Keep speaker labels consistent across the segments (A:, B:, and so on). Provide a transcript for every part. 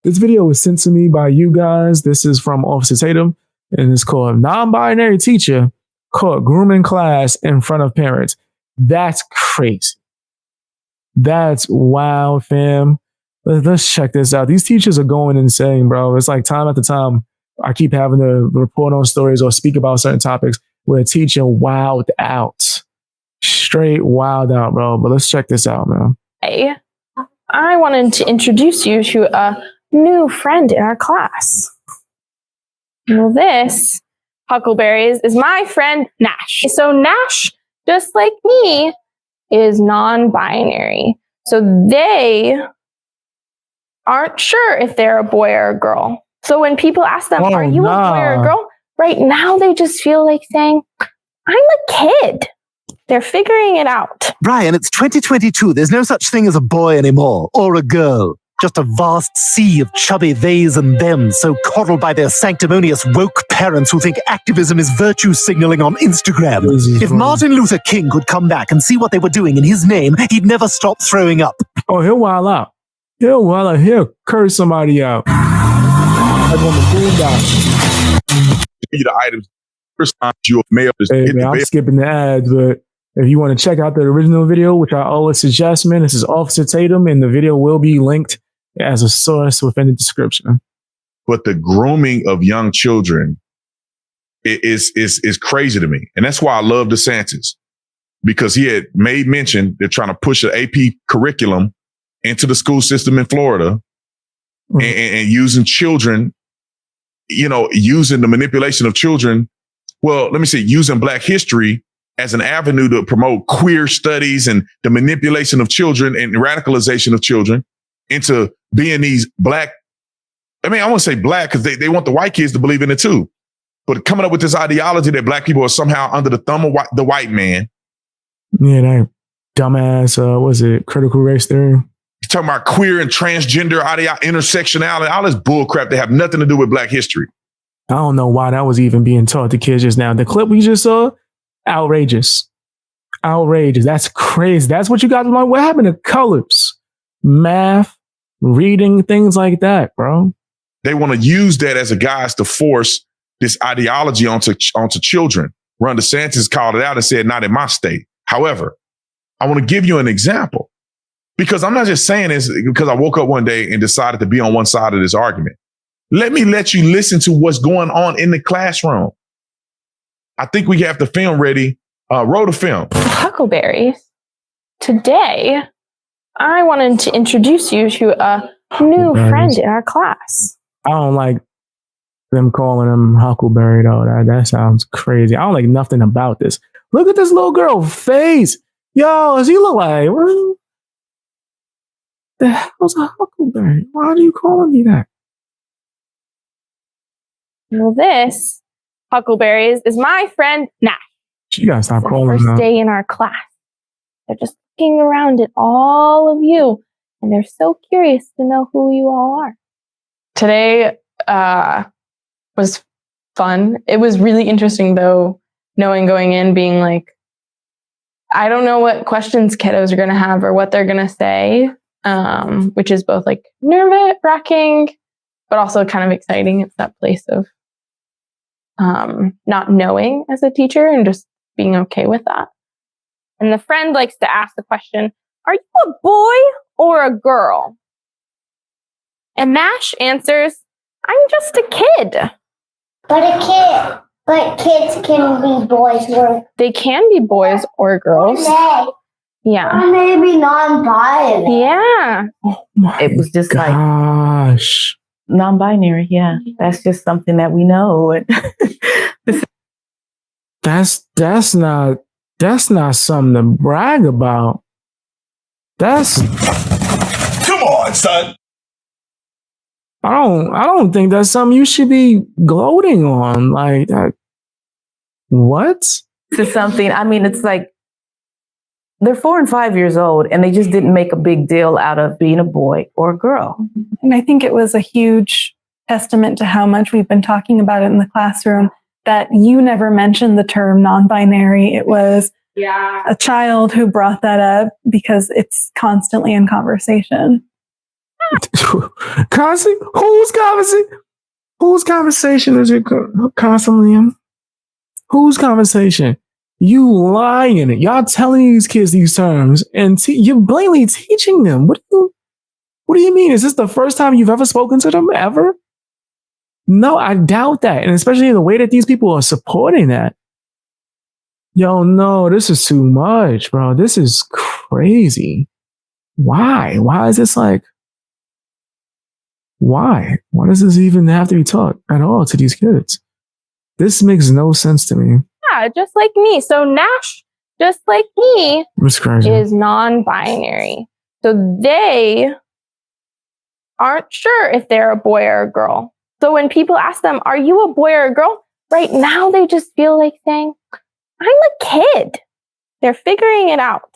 A: This video was sent to me by you guys. This is from Officer Tatum, and it's called Non-Binary Teacher Caught Grooming Class in Front of Parents. That's crazy. That's wild, fam. Let's check this out. These teachers are going insane, bro. It's like time after time, I keep having to report on stories or speak about certain topics where a teacher wilded out. Straight wild out, bro. But let's check this out, man.
B: Hey, I wanted to introduce you to a new friend in our class. Well, this, Huckleberries, is my friend Nash. So Nash, just like me, is non-binary. So they aren't sure if they're a boy or a girl. So when people ask them, are you a boy or a girl? Right now, they just feel like saying, I'm a kid. They're figuring it out.
C: Brian, it's 2022. There's no such thing as a boy anymore, or a girl. Just a vast sea of chubby theys and thems, so coddled by their sanctimonious woke parents who think activism is virtue signaling on Instagram. If Martin Luther King could come back and see what they were doing in his name, he'd never stop throwing up.
A: Oh, he'll wild out. He'll curse somebody out. Like on the boondocks.
D: The items. First time you mail is
A: hey, man, I'm skipping the ads, but if you want to check out the original video, which I always suggest, man, this is Officer Tatum, and the video will be linked as a source within the description.
D: But the grooming of young children is crazy to me. And that's why I love DeSantis, because he had made mention they're trying to push an AP curriculum into the school system in Florida and using children, using the manipulation of children. Well, let me say, using Black history as an avenue to promote queer studies and the manipulation of children and radicalization of children into being these Black. I want to say Black because they want the white kids to believe in it too. But coming up with this ideology that Black people are somehow under the thumb of the white man.
A: Yeah, that dumbass, was it critical race theory?
D: He's talking about queer and transgender intersectionality, all this bullcrap that have nothing to do with Black history.
A: I don't know why that was even being taught to kids just now. The clip we just saw, outrageous. Outrageous. That's crazy. That's what you got to learn. What happened to colors, math, reading, things like that, bro?
D: They want to use that as a guise to force this ideology onto children. Ron DeSantis called it out and said, not in my state. However, I want to give you an example, because I'm not just saying this because I woke up one day and decided to be on one side of this argument. Let you listen to what's going on in the classroom. I think we have the film ready. Roll the film.
B: Huckleberries, today I wanted to introduce you to a new friend in our class.
A: I don't like them calling him Huckleberry, though. That sounds crazy. I don't like nothing about this. Look at this little girl's face. Yo, does he look like, what the hell's a Huckleberry? Why are you calling me that?
B: Well, this, Huckleberries, is my friend Nash.
A: You gotta stop calling
B: him. First day in our class. They're just looking around at all of you, and they're so curious to know who you all are.
E: Today was fun. It was really interesting, though, going in, being like, I don't know what questions kiddos are going to have or what they're going to say, which is both like nerve-wracking, but also kind of exciting. It's that place of not knowing as a teacher and just being okay with that.
B: And the friend likes to ask the question, are you a boy or a girl? And Nash answers, I'm just a kid.
F: But kids can be boys or...
B: They can be boys or girls. Yeah.
F: Or maybe non-binary.
B: Yeah.
A: Oh my
G: it was just
A: gosh.
G: Like non-binary. Yeah. That's just something that we know.
A: That's not something to brag about.
D: Come on, son.
A: I don't think that's something you should be gloating on. Like that. What?
G: To something. It's like they're 4 and 5 years old, and they just didn't make a big deal out of being a boy or a girl.
H: And I think it was a huge testament to how much we've been talking about it in the classroom that you never mentioned the term non-binary. It was a child who brought that up because it's constantly in conversation.
A: Whose conversation is it constantly in? Whose conversation? You lying. Y'all telling these kids these terms and you're blatantly teaching them. What do you mean? Is this the first time you've ever spoken to them ever? No, I doubt that. And especially the way that these people are supporting that. Yo, no, this is too much, bro. This is crazy. Why? Why is this like, why? Why does this even have to be taught at all to these kids? This makes no sense to me.
B: Yeah, just like me. So Nash, just like me, is non-binary. So they aren't sure if they're a boy or a girl. So when people ask them, are you a boy or a girl? Right now, they just feel like saying, I'm a kid. They're figuring it out.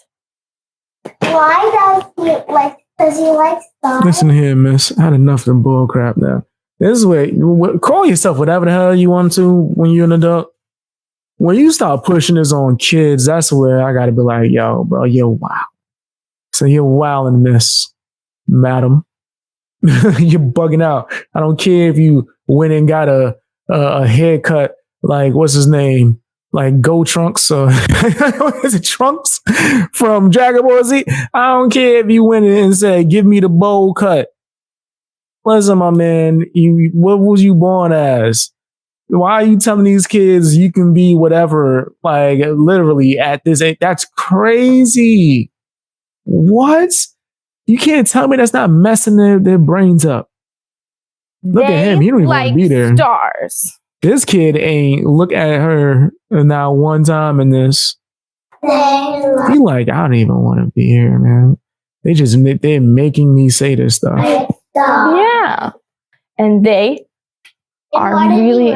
F: Why does he like stars?
A: Listen here, miss. I had enough of the bull crap now. This is where, call yourself whatever the hell you want to when you're an adult. When you start pushing this on kids, that's where I got to be like, yo, bro, you're wild. So you're wilding, miss, madam. You're bugging out. I don't care if you went and got a haircut, like, what's his name? Like Go Trunks or what is it, Trunks from Dragon Ball Z? I don't care if you went in and said, give me the bowl cut. Listen, my man, what was you born as? Why are you telling these kids you can be whatever, like literally at this age? That's crazy. What? You can't tell me that's not messing their brains up. Look at him. He don't even want to be there.
B: Stars.
A: This kid ain't look at her now one time in this. He like, I don't even want to be here, man. They're making me say this stuff.
B: Yeah. And they are really...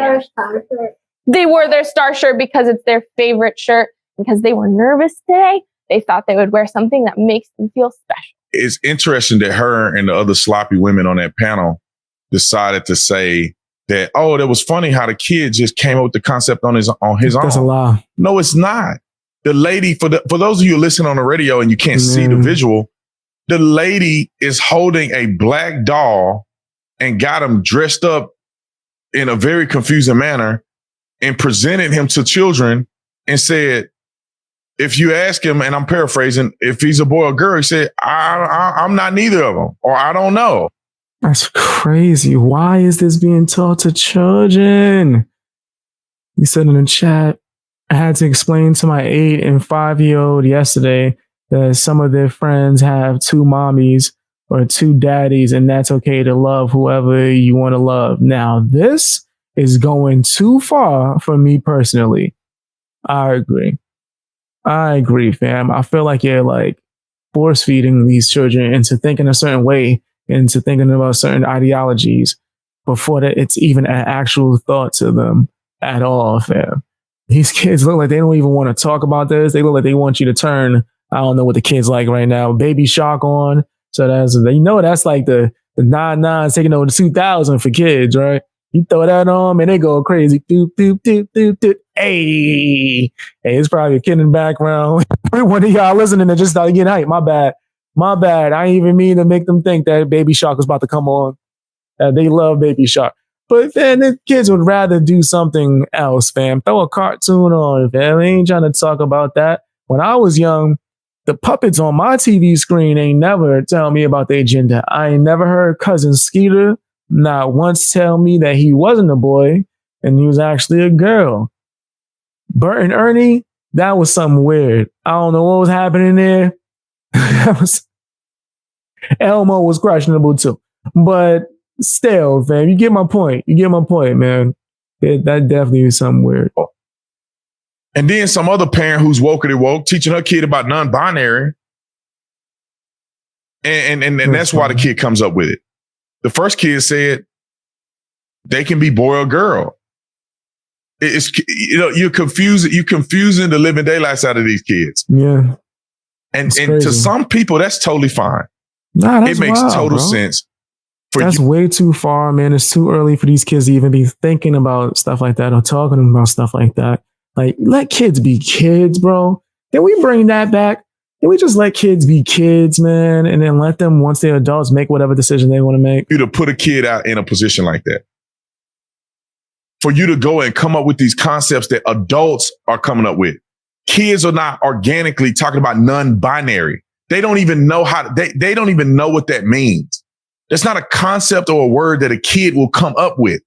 B: They wore their star shirt because it's their favorite shirt. Because they were nervous today, they thought they would wear something that makes them feel special.
D: It's interesting that her and the other sloppy women on that panel decided to say that, oh, that was funny how the kid just came up with the concept on his own.
A: That's a lie.
D: No, it's not. The lady, for those of you listening on the radio and you can't see the visual, the lady is holding a black doll and got him dressed up in a very confusing manner and presented him to children and said, if you ask him, and I'm paraphrasing, if he's a boy or girl, he said, I'm not neither of them, or I don't know.
A: That's crazy. Why is this being taught to children? You said in the chat, I had to explain to my 8 and 5-year-old yesterday that some of their friends have 2 mommies or 2 daddies, and that's okay to love whoever you want to love. Now, this is going too far for me personally. I agree, fam. I feel like you're like force feeding these children into thinking a certain way, into thinking about certain ideologies before that it's even an actual thought to them at all, fam. These kids look like they don't even want to talk about this. They look like they want you to turn, I don't know what the kids like right now, Baby Shark on. So that's like the 99 taking over the 2000 for kids, right? You throw that on and they go crazy. Doop, doop, doop, doop, doop. Hey, it's probably a kid in the background. One of y'all listening and just started getting hyped. My bad. I didn't even mean to make them think that Baby Shark was about to come on. They love Baby Shark. But then the kids would rather do something else, fam. Throw a cartoon on, fam. I ain't trying to talk about that. When I was young, the puppets on my TV screen ain't never tell me about their gender. I ain't never heard Cousin Skeeter not once tell me that he wasn't a boy and he was actually a girl. Bert and Ernie, that was something weird. I don't know what was happening there. Elmo was questionable too. But still, fam, you get my point. Man. That definitely is something weird.
D: And then some other parent who's woke teaching her kid about non-binary. And that's why the kid comes up with it. The first kid said they can be boy or girl. It's, you're confusing the living daylights out of these kids.
A: Yeah.
D: And to some people, that's totally fine.
A: Nah, that's
D: it makes
A: wild,
D: total
A: bro.
D: sense.
A: That's way too far, man. It's too early for these kids to even be thinking about stuff like that or talking about stuff like that. Like, let kids be kids, bro. Can we bring that back? Can we just let kids be kids, man, and then let them, once they're adults, make whatever decision they want to make?
D: You to put a kid out in a position like that. For you to go and come up with these concepts that adults are coming up with. Kids are not organically talking about non-binary. They don't even know they don't even know what that means. That's not a concept or a word that a kid will come up with.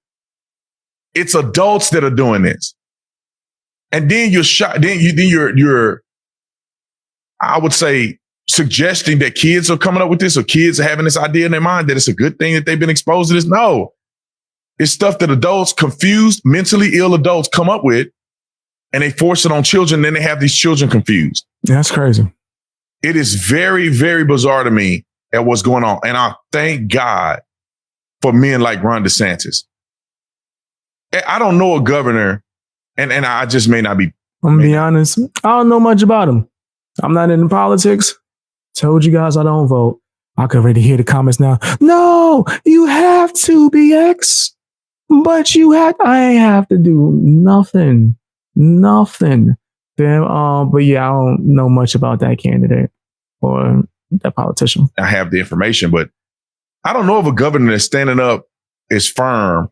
D: It's adults that are doing this. And then you're I would say, suggesting that kids are coming up with this, or kids are having this idea in their mind that it's a good thing that they've been exposed to this. No, it's stuff that adults, confused, mentally ill adults come up with, and they force it on children. Then they have these children confused.
A: That's crazy.
D: It is very, very bizarre to me at what's going on. And I thank God for men like Ron DeSantis. I don't know a governor, and I just may not be.
A: I'm gonna be honest. I don't know much about him. I'm not into politics. Told you guys I don't vote. I could already hear the comments now. No, you have to, BX. But I ain't have to do nothing. Nothing. But yeah, I don't know much about that candidate or that politician.
D: I have the information, but I don't know of a governor that's standing up as firm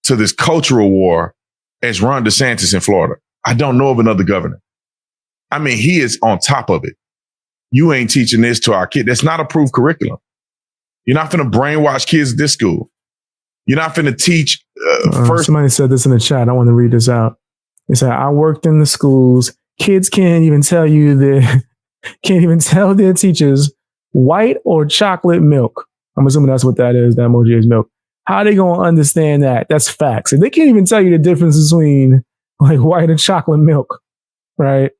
D: to this cultural war as Ron DeSantis in Florida. I don't know of another governor. I mean, he is on top of it. You ain't teaching this to our kid. That's not approved curriculum. You're not finna brainwash kids at this school. You're not finna teach first.
A: Somebody said this in the chat. I want to read this out. They said, I worked in the schools. Kids can't even tell their teachers white or chocolate milk. I'm assuming that's what that is. That emoji is milk. How are they going to understand that? That's facts. If they can't even tell you the difference between like white and chocolate milk, right?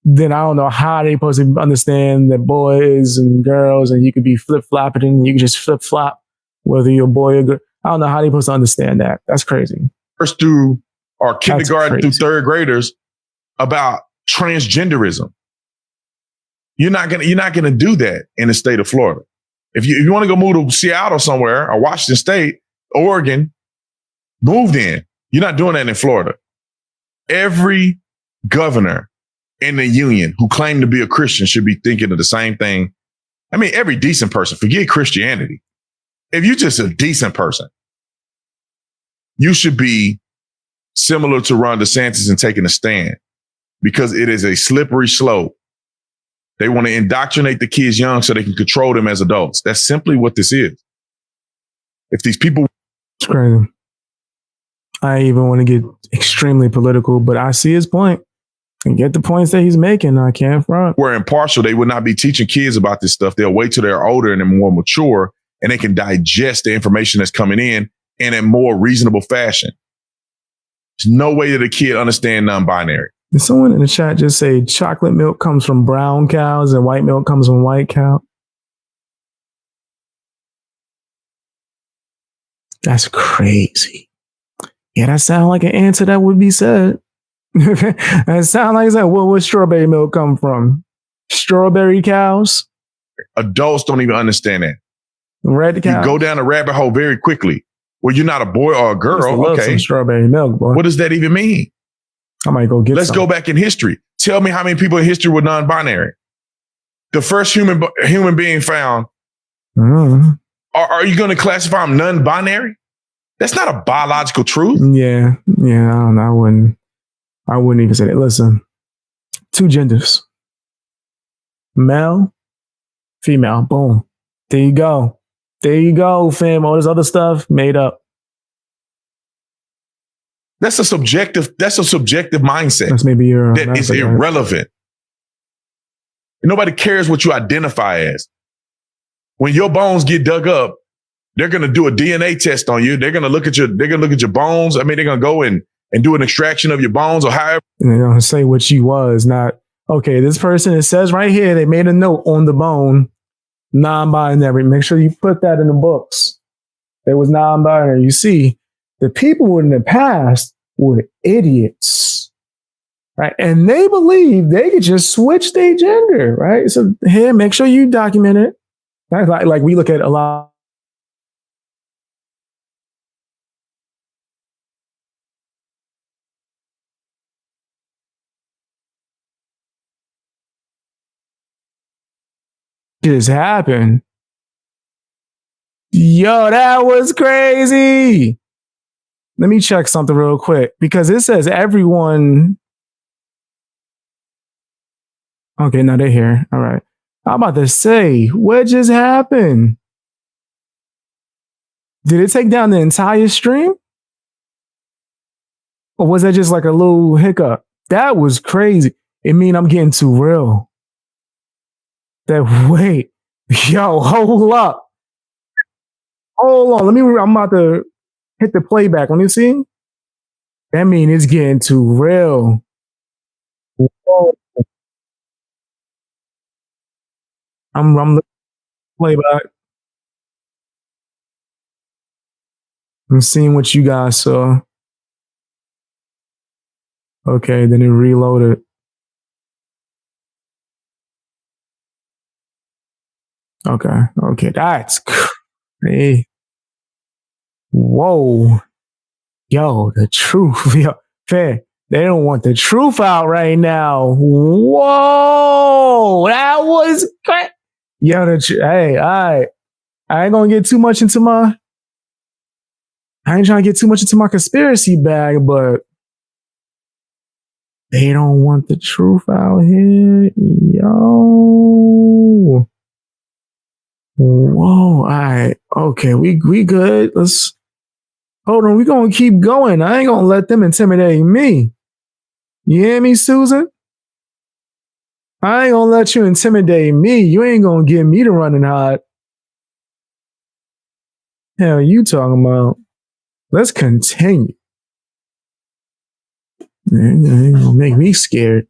A: Then I don't know how they supposed to understand that boys and girls, and you could be flip-flopping and you can just flip-flop whether you're a boy or girl. I don't know how they supposed to understand that. That's crazy.
D: First through our kindergarten through third graders about transgenderism. You're not gonna do that in the state of Florida. If you want to go move to Seattle somewhere or Washington State, Oregon, move then. You're not doing that in Florida. Every governor in the union who claim to be a Christian should be thinking of the same thing. I mean, every decent person, forget Christianity. If you're just a decent person, you should be similar to Ron DeSantis and taking a stand, because it is a slippery slope. They want to indoctrinate the kids young so they can control them as adults. That's simply what this is. If these people...
A: It's crazy. I even want to get extremely political, but I see his point and get the points that he's making. I can't front.
D: Were impartial, they would not be teaching kids about this stuff. They'll wait till they're older and they're more mature, and they can digest the information that's coming in a more reasonable fashion. There's no way that a kid understand non-binary.
A: Did someone in the chat just say chocolate milk comes from brown cows and white milk comes from white cow? That's crazy. Yeah, that sounds like an answer that would be said. That sounds like that. Where would strawberry milk come from? Strawberry cows?
D: Adults don't even understand that.
A: Red cows.
D: You go down a rabbit hole very quickly. Well, you're not a boy or a girl.
A: Okay. Some strawberry milk, boy.
D: What does that even mean?
A: I might go get
D: Let's
A: some.
D: go back in history. Tell me how many people in history were non-binary. The first human being found. Are you going to classify them non-binary? That's not a biological truth.
A: Yeah. I don't know. I wouldn't even say that. Listen, two genders. Male, female. Boom. There you go. There you go, fam. All this other stuff made up.
D: That's a subjective mindset.
A: That's maybe your
D: that is irrelevant. Nobody cares what you identify as. When your bones get dug up, they're going to do a DNA test on you. They're going to look at your bones. I mean, they're going to go and do an extraction of your bones or however.
A: And they're going to say what you was, not, okay, this person, it says right here, they made a note on the bone, non-binary. Make sure you put that in the books. It was non-binary. You see, the people in the past were idiots, right? And they believed they could just switch their gender, right? So here, make sure you document it. Like we look at a lot just happened? Yo, that was crazy. Let me check something real quick because it says everyone. Okay, now they're here. All right. I'm about to say, what just happened? Did it take down the entire stream? Or was that just like a little hiccup? That was crazy. It mean I'm getting too real. That wait. Yo, hold up. Hold on. I'm about to hit the playback. Let me see. That mean it's getting too real. Whoa. I'm looking at the playback. I'm seeing what you guys saw. Okay, then it reloaded. Okay, that's crazy. Whoa. Yo, the truth. Yo, fair. They don't want the truth out right now. Whoa, that was crazy. Yo, hey, all right. I ain't gonna get too much into I ain't trying to get too much into my conspiracy bag, but they don't want the truth out here. Yo. Whoa, all right. Okay, we good. Let's hold on. We gonna keep going. I ain't gonna let them intimidate me. You hear me, Susan? I ain't gonna let you intimidate me. You ain't gonna get me to run and hide. Hell, you talking about? Let's continue. You're gonna make me scared.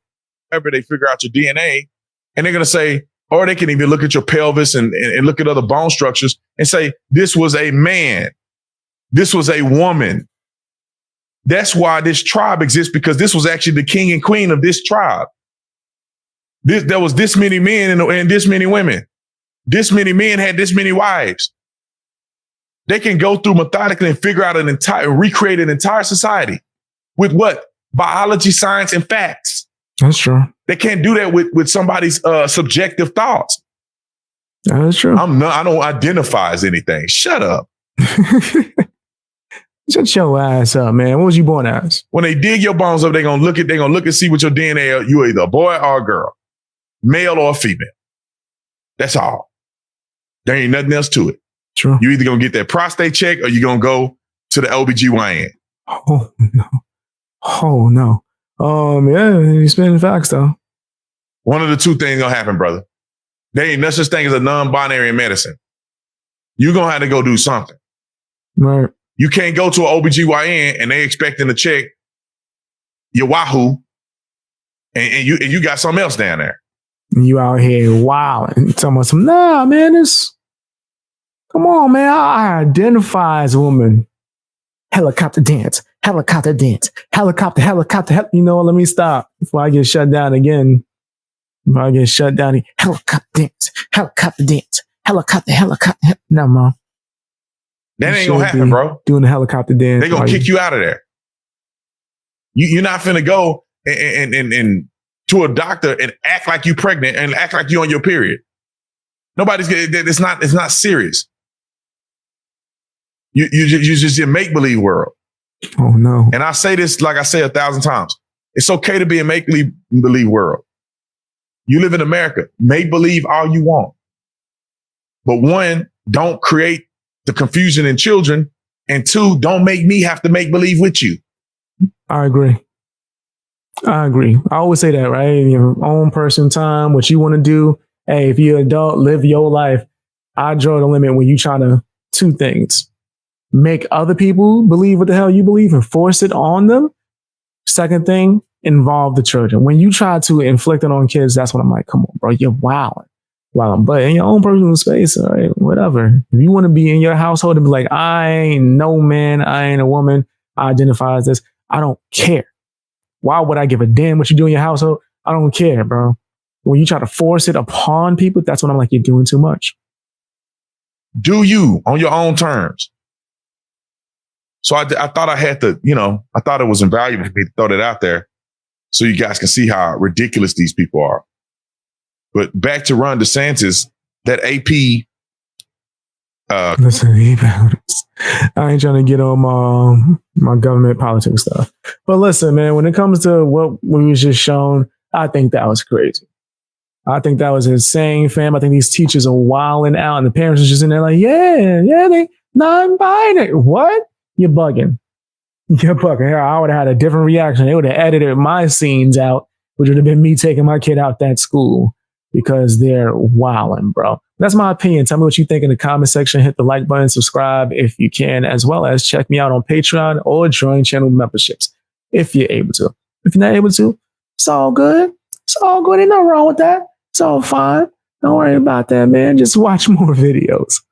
D: Whenever they figure out your DNA, and they're gonna say, or they can even look at your pelvis and look at other bone structures and say, this was a man. This was a woman. That's why this tribe exists, because this was actually the king and queen of this tribe. There was this many men and this many women. This many men had this many wives. They can go through methodically and figure out recreate an entire society with what? Biology, science, and facts.
A: That's true.
D: They can't do that with somebody's subjective thoughts.
A: That's true.
D: I don't identify as anything. Shut up.
A: Shut your ass up, man. What was you born as?
D: When they dig your bones up, they're gonna look and see what your DNA is. You're either a boy or a girl, male or female. That's all. There ain't nothing else to it.
A: True.
D: You either gonna get that prostate check or you're gonna go to the OBGYN.
A: Oh no. Oh no. Yeah, you're spinning facts though.
D: One of the two things gonna happen, brother. There ain't no such thing as a non-binary in medicine. You're gonna have to go do something.
A: Right.
D: You can't go to an OBGYN and they expecting to check your Wahoo and you got something else down there.
A: You out here wilding. Talking about nah, man, come on, man. I identify as a woman. Helicopter dance. Helicopter dance. Helicopter. You know what? Let me stop before I get shut down again. Helicopter dance. Helicopter dance. Helicopter. No, Mom.
D: That ain't gonna happen, bro.
A: Doing the helicopter dance.
D: They gonna kick you out of there. You're not finna go and to a doctor and act like you pregnant and act like you on your period. It's not serious. You just in make-believe world.
A: Oh no.
D: And I say this like I say 1,000 times. It's okay to be in make-believe world. You live in America. Make believe all you want. But one, don't create the confusion in children. And two, don't make me have to make believe with you.
A: I agree. I always say that, right? Your own personal time, what you want to do. Hey, if you're an adult, live your life. I draw the limit when you try to two things. Make other people believe what the hell you believe and force it on them. Second thing, involve the children. When you try to inflict it on kids, that's when I'm like, come on, bro, you're wilding. But in your own personal space, all right, whatever. If you want to be in your household and be like, I ain't no man, I ain't a woman, I identify as this, I don't care. Why would I give a damn what you do in your household? I don't care, bro. When you try to force it upon people, that's when I'm like, you're doing too much.
D: Do you on your own terms. So I thought I had to, I thought it was invaluable for me to throw that out there so you guys can see how ridiculous these people are. But back to Ron DeSantis, that AP.
A: Listen, I ain't trying to get on my government politics stuff. But listen, man, when it comes to what we was just shown, I think that was crazy. I think that was insane, fam. I think these teachers are wilding out, and the parents are just in there like, yeah, they non-binary. What? You're bugging. You're bugging. I would have had a different reaction. They would have edited my scenes out, which would have been me taking my kid out that school because they're wilding, bro. That's my opinion. Tell me what you think in the comment section. Hit the like button, subscribe if you can, as well as check me out on Patreon or join channel memberships if you're able to. If you're not able to, it's all good. It's all good. Ain't nothing wrong with that. It's all fine. Don't worry about that, man. Just watch more videos.